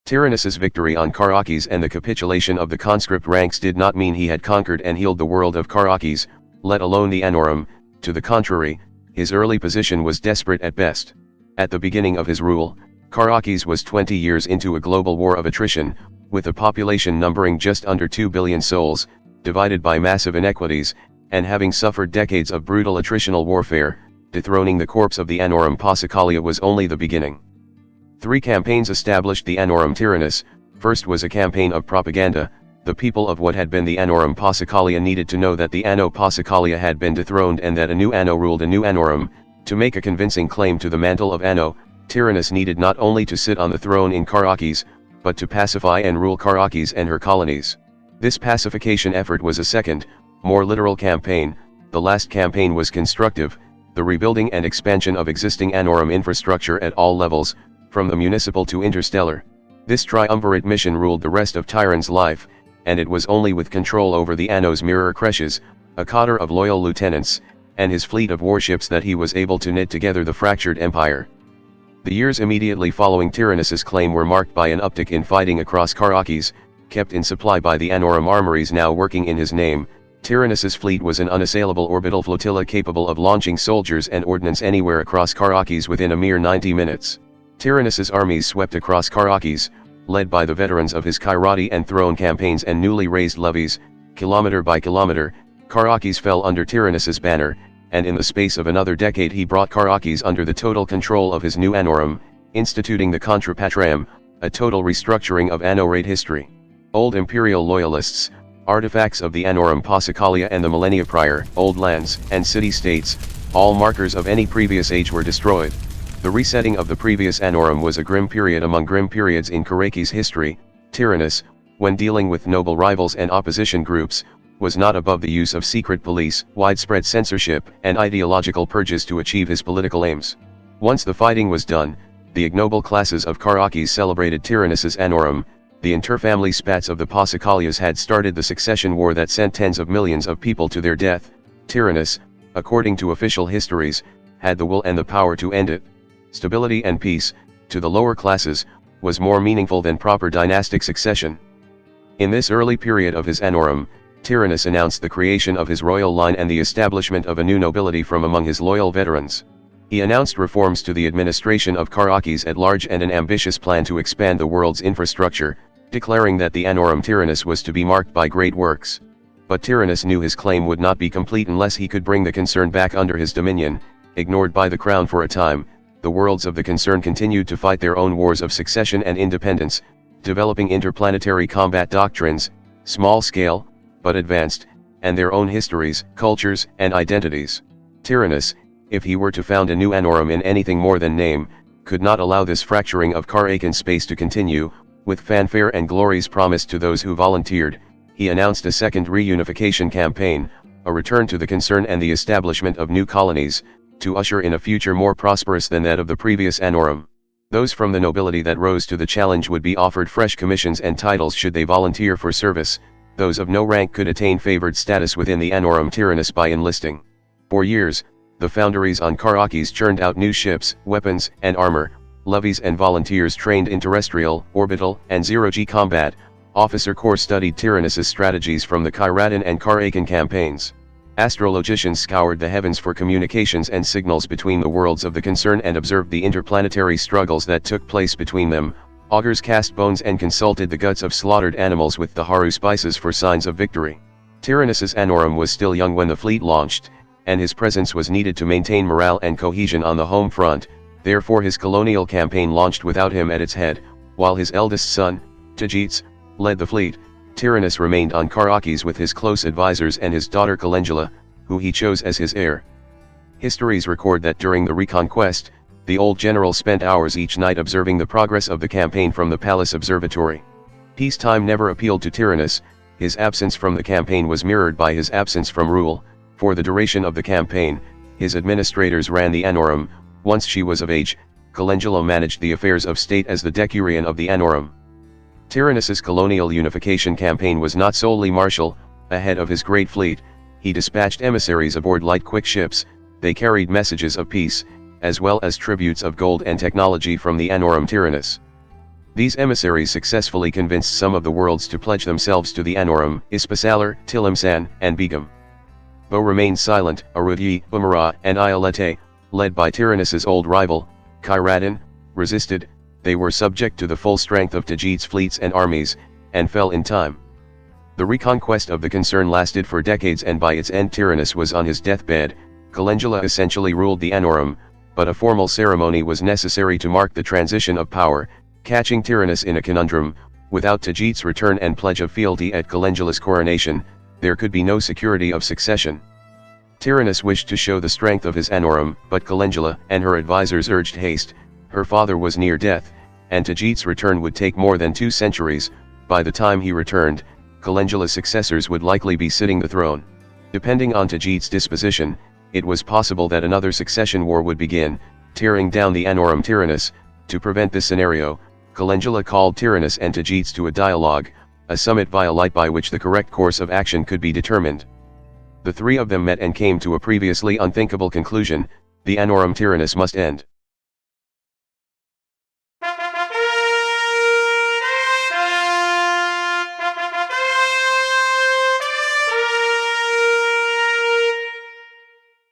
Tyrannus's victory on Karakis and the capitulation of the conscript ranks did not mean he had conquered and healed the world of Karakis, let alone the Annorum. To the contrary, his early position was desperate at best. At the beginning of his rule, Karakis was 20 years into a global war of attrition, with a population numbering just under 2 billion souls, divided by massive inequities, and having suffered decades of brutal attritional warfare. Dethroning the corpse of the Annorum Passacaglia was only the beginning. 3 campaigns established the Annorum Tyrannus. First was a campaign of propaganda. The people of what had been the Annorum Passacaglia needed to know that the Anno Passacaglia had been dethroned and that a new Anno ruled a new Annorum. To make a convincing claim to the mantle of Anno, Tyrannus needed not only to sit on the throne in Karakis, but to pacify and rule Karakis and her colonies. This pacification effort was a second, more literal campaign. The last campaign was constructive, the rebuilding and expansion of existing Annorum infrastructure at all levels, from the municipal to interstellar. This triumvirate mission ruled the rest of Tyrannus' life, and it was only with control over the Anno's mirror creches, a cadre of loyal lieutenants, and his fleet of warships that he was able to knit together the fractured empire. The years immediately following Tyrannus's claim were marked by an uptick in fighting across Karakis, kept in supply by the Annorum armories now working in his name. Tyrannus's fleet was an unassailable orbital flotilla capable of launching soldiers and ordnance anywhere across Karakis within a mere 90 minutes. Tyrannus's armies swept across Karakis, led by the veterans of his Kairati and Throne campaigns and newly raised levies. Kilometer by kilometer, Karakis fell under Tyrannus's banner, and in the space of another decade he brought Karakis under the total control of his new Annorum, instituting the Contra Patram, a total restructuring of Anno-Raid history. Old imperial loyalists, artifacts of the Annorum Passacaglia and the millennia prior, old lands and city-states, all markers of any previous age were destroyed. The resetting of the previous Annorum was a grim period among grim periods in Karakis history. Tyrannus, when dealing with noble rivals and opposition groups, was not above the use of secret police, widespread censorship, and ideological purges to achieve his political aims. Once the fighting was done, the ignoble classes of Karakis celebrated Tyrannus's Annorum. The interfamily spats of the Passacaglias had started the succession war that sent tens of millions of people to their death. Tyrannus, according to official histories, had the will and the power to end it. Stability and peace, to the lower classes, was more meaningful than proper dynastic succession. In this early period of his Annorum, Tyrannus announced the creation of his royal line and the establishment of a new nobility from among his loyal veterans. He announced reforms to the administration of Karakis at large and an ambitious plan to expand the world's infrastructure, declaring that the Annorum Tyrannus was to be marked by great works. But Tyrannus knew his claim would not be complete unless he could bring the concern back under his dominion. Ignored by the crown for a time, the worlds of the concern continued to fight their own wars of succession and independence, developing interplanetary combat doctrines, small scale, but advanced, and their own histories, cultures, and identities. Tyrannus, if he were to found a new Annorum in anything more than name, could not allow this fracturing of Karakan space to continue. With fanfare and glories promised to those who volunteered, he announced a second reunification campaign, a return to the concern and the establishment of new colonies, to usher in a future more prosperous than that of the previous Annorum. Those from the nobility that rose to the challenge would be offered fresh commissions and titles should they volunteer for service. Those of no rank could attain favored status within the Annorum Tyrannus by enlisting. For years, the foundries on Karakis churned out new ships, weapons, and armor. Levies and volunteers trained in terrestrial, orbital, and zero-G combat. Officer corps studied Tyrannus's strategies from the Kairatan and Karakan campaigns. Astrologicians scoured the heavens for communications and signals between the worlds of the concern and observed the interplanetary struggles that took place between them. Augurs cast bones and consulted the guts of slaughtered animals with the haru spices for signs of victory. Tyrannus's Annorum was still young when the fleet launched, and his presence was needed to maintain morale and cohesion on the home front. Therefore his colonial campaign launched without him at its head, while his eldest son, Tagetes, led the fleet. Tyrannus remained on Karakis with his close advisors and his daughter Calendula, who he chose as his heir. Histories record that during the reconquest, the old general spent hours each night observing the progress of the campaign from the palace observatory. Peacetime never appealed to Tyrannus. His absence from the campaign was mirrored by his absence from rule. For the duration of the campaign, his administrators ran the Annorum. Once she was of age, Calendula managed the affairs of state as the decurion of the Annorum. Tyrannus's colonial unification campaign was not solely martial. Ahead of his great fleet, he dispatched emissaries aboard light quick ships. They carried messages of peace, as well as tributes of gold and technology from the Annorum Tyrannus. These emissaries successfully convinced some of the worlds to pledge themselves to the Annorum, Ispasalar, Tilimsan, and Begum. Though remained silent, Arudyi, Umara, and Iolete, led by Tyrannus's old rival, Kairadin, resisted. They were subject to the full strength of Tajid's fleets and armies, and fell in time. The reconquest of the concern lasted for decades, and by its end Tyrannus was on his deathbed. Calendula essentially ruled the Annorum, but a formal ceremony was necessary to mark the transition of power, catching Tyrannus in a conundrum. Without Tajid's return and pledge of fealty at Calendula's coronation, there could be no security of succession. Tyrannus wished to show the strength of his Annorum, but Calendula and her advisors urged haste. Her father was near death, and Tajid's return would take more than 2 centuries. By the time he returned, Calendula's successors would likely be sitting the throne. Depending on Tajid's disposition, it was possible that another succession war would begin, tearing down the Annorum Tyrannus. To prevent this scenario, Calendula called Tyrannus and Tajid's to a dialogue, a summit via light by which the correct course of action could be determined. The 3 of them met and came to a previously unthinkable conclusion: the Annorum Tyrannus must end.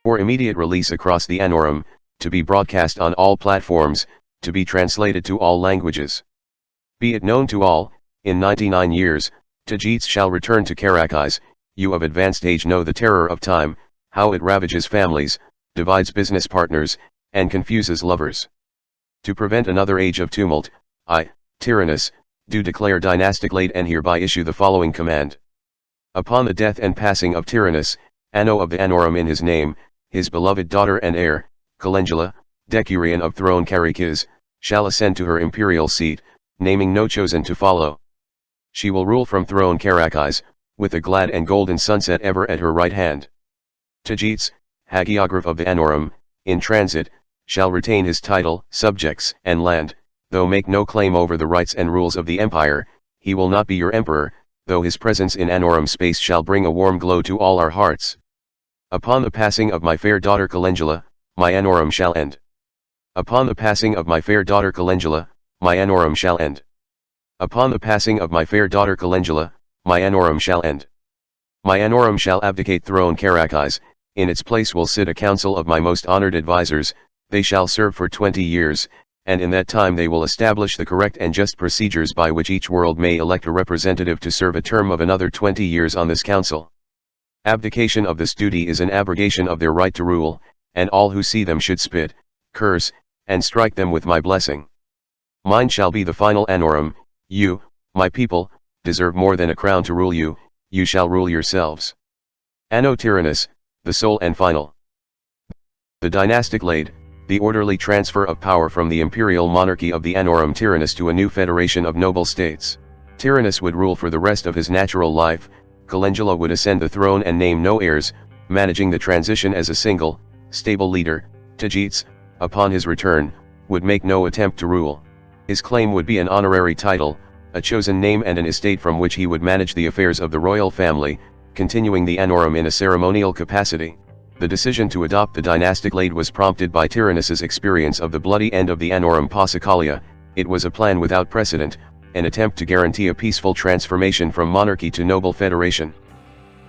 For immediate release across the Annorum, to be broadcast on all platforms, to be translated to all languages. Be it known to all, in 99 years, Tajid's shall return to karakis. You of advanced age know the terror of time, how it ravages families, divides business partners, and confuses lovers. To prevent another age of tumult, I, Tyrannus, do declare dynastic clade and hereby issue the following command. Upon the death and passing of Tyrannus, Anno of the Annorum in his name, his beloved daughter and heir, Calendula, decurion of throne karakis, shall ascend to her imperial seat, naming no chosen to follow. She will rule from throne karakis, with a glad and golden sunset ever at her right hand. Tajid's, hagiograph of the Annorum, in transit, shall retain his title, subjects, and land, though make no claim over the rights and rules of the empire. He will not be your emperor, though his presence in Annorum space shall bring a warm glow to all our hearts. Upon the passing of my fair daughter Calendula, my Annorum shall end. Upon the passing of my fair daughter Calendula, my Annorum shall end. Upon the passing of my fair daughter Calendula, my Annorum shall end. My Annorum shall abdicate throne karakis, in its place will sit a council of my most honored advisors. They shall serve for 20 years, and in that time they will establish the correct and just procedures by which each world may elect a representative to serve a term of another 20 years on this council. Abdication of this duty is an abrogation of their right to rule, and all who see them should spit, curse, and strike them with my blessing. Mine shall be the final Annorum. You, my people, deserve more than a crown to rule you. You shall rule yourselves. Anno Tyrannus, the sole and final. The dynastic clade, the orderly transfer of power from the imperial monarchy of the Annorum Tyrannus to a new federation of noble states. Tyrannus would rule for the rest of his natural life. Calendula would ascend the throne and name no heirs, managing the transition as a single, stable leader. Tajid's, upon his return, would make no attempt to rule. His claim would be an honorary title, a chosen name and an estate from which he would manage the affairs of the royal family, continuing the Annorum in a ceremonial capacity. The decision to adopt the dynastic clade was prompted by Tyrannus's experience of the bloody end of the Annorum Possicalia. It was a plan without precedent, an attempt to guarantee a peaceful transformation from monarchy to noble federation.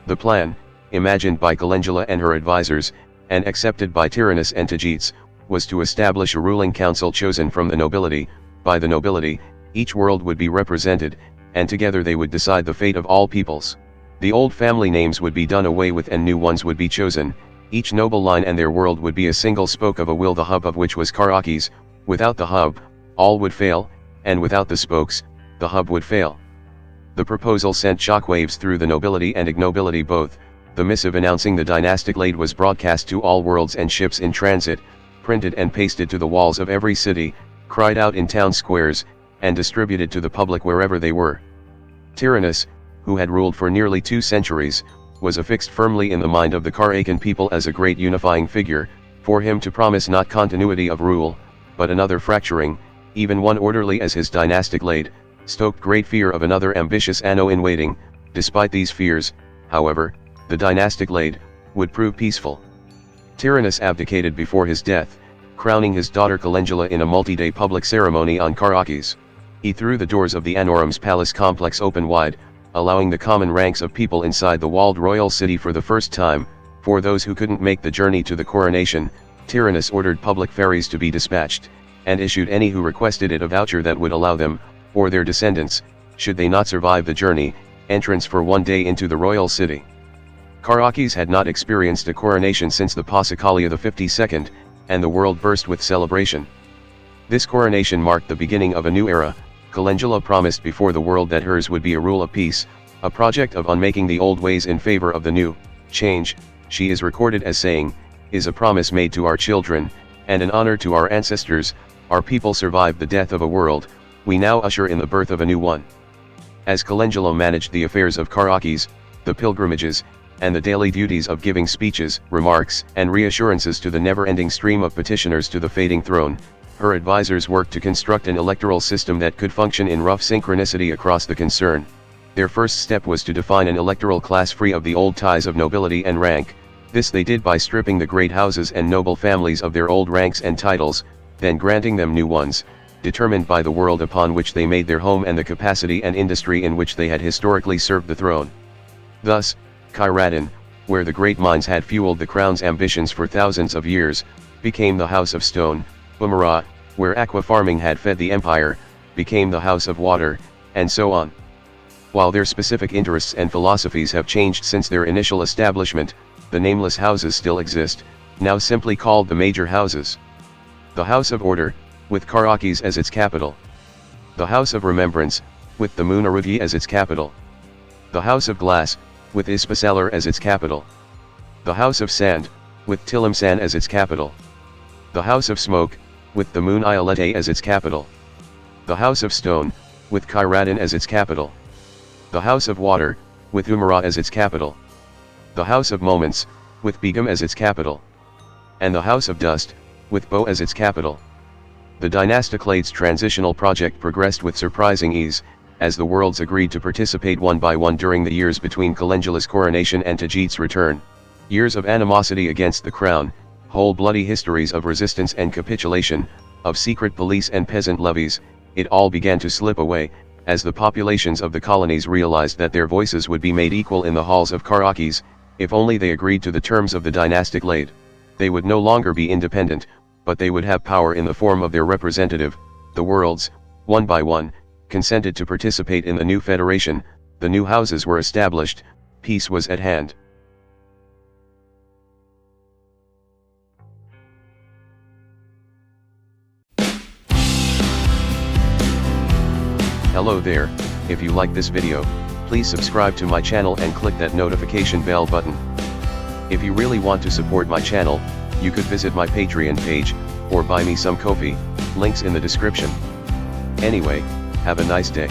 The plan, imagined by Calendula and her advisors, and accepted by Tyrannus and Tajid's, was to establish a ruling council chosen from the nobility. By the nobility, each world would be represented, and together they would decide the fate of all peoples. The old family names would be done away with and new ones would be chosen. Each noble line and their world would be a single spoke of a wheel, the hub of which was karakis. Without the hub, all would fail, and without the spokes, the hub would fail. The proposal sent shockwaves through the nobility and ignobility both. The missive announcing the dynastic clade was broadcast to all worlds and ships in transit, printed and pasted to the walls of every city, cried out in town squares, and distributed to the public wherever they were. Tyrannus, who had ruled for nearly 2 centuries, was affixed firmly in the mind of the Karakan people as a great unifying figure. For him to promise not continuity of rule, but another fracturing, even one orderly as his dynastic clade, stoked great fear of another ambitious Anno in waiting. Despite these fears, however, the dynastic clade would prove peaceful. Tyrannus abdicated before his death, crowning his daughter Calendula in a multi-day public ceremony on Karakis. He threw the doors of the Annorum's palace complex open wide, allowing the common ranks of people inside the walled royal city for the first time. For those who couldn't make the journey to the coronation, Tyrannus ordered public ferries to be dispatched, and issued any who requested it a voucher that would allow them, or their descendants, should they not survive the journey, entrance for one day into the royal city. Karakis had not experienced a coronation since the Passacaglia the 52nd, and the world burst with celebration. This coronation marked the beginning of a new era. Calendula promised before the world that hers would be a rule of peace, a project of unmaking the old ways in favor of the new. Change, she is recorded as saying, is a promise made to our children, and an honor to our ancestors. Our people survived the death of a world, we now usher in the birth of a new one. As Calendula managed the affairs of Karakis, the pilgrimages, and the daily duties of giving speeches, remarks, and reassurances to the never-ending stream of petitioners to the fading throne, her advisors worked to construct an electoral system that could function in rough synchronicity across the concern. Their first step was to define an electoral class free of the old ties of nobility and rank. This they did by stripping the great houses and noble families of their old ranks and titles, then granting them new ones, determined by the world upon which they made their home and the capacity and industry in which they had historically served the throne. Thus, Kairadin, where the great minds had fueled the crown's ambitions for thousands of years, became the House of Stone. Umara, where aqua farming had fed the empire, became the House of Water, and so on. While their specific interests and philosophies have changed since their initial establishment, the nameless houses still exist, now simply called the major houses. The House of Order, with Karakis as its capital. The House of Remembrance, with the Munarugi as its capital. The House of Glass, with Ispasalar as its capital. The House of Sand, with Tilimsan as its capital. The House of Smoke, with the Moon Iolete as its capital. The House of Stone, with Kairadin as its capital. The House of Water, with Umara as its capital. The House of Moments, with Begum as its capital. And the House of Dust, with Bo as its capital. The dynastic clade's transitional project progressed with surprising ease, as the worlds agreed to participate one by one during the years between Calendula's coronation and Tajit's return. Years of animosity against the crown, whole bloody histories of resistance and capitulation, of secret police and peasant levies, it all began to slip away, as the populations of the colonies realized that their voices would be made equal in the halls of Karakis, if only they agreed to the terms of the dynastic clade. They would no longer be independent, but they would have power in the form of their representative. The worlds, one by one, consented to participate in the new federation, the new houses were established, peace was at hand. Hello there, if you like this video, please subscribe to my channel and click that notification bell button. If you really want to support my channel, you could visit my Patreon page, or buy me some coffee, links in the description. Anyway, have a nice day.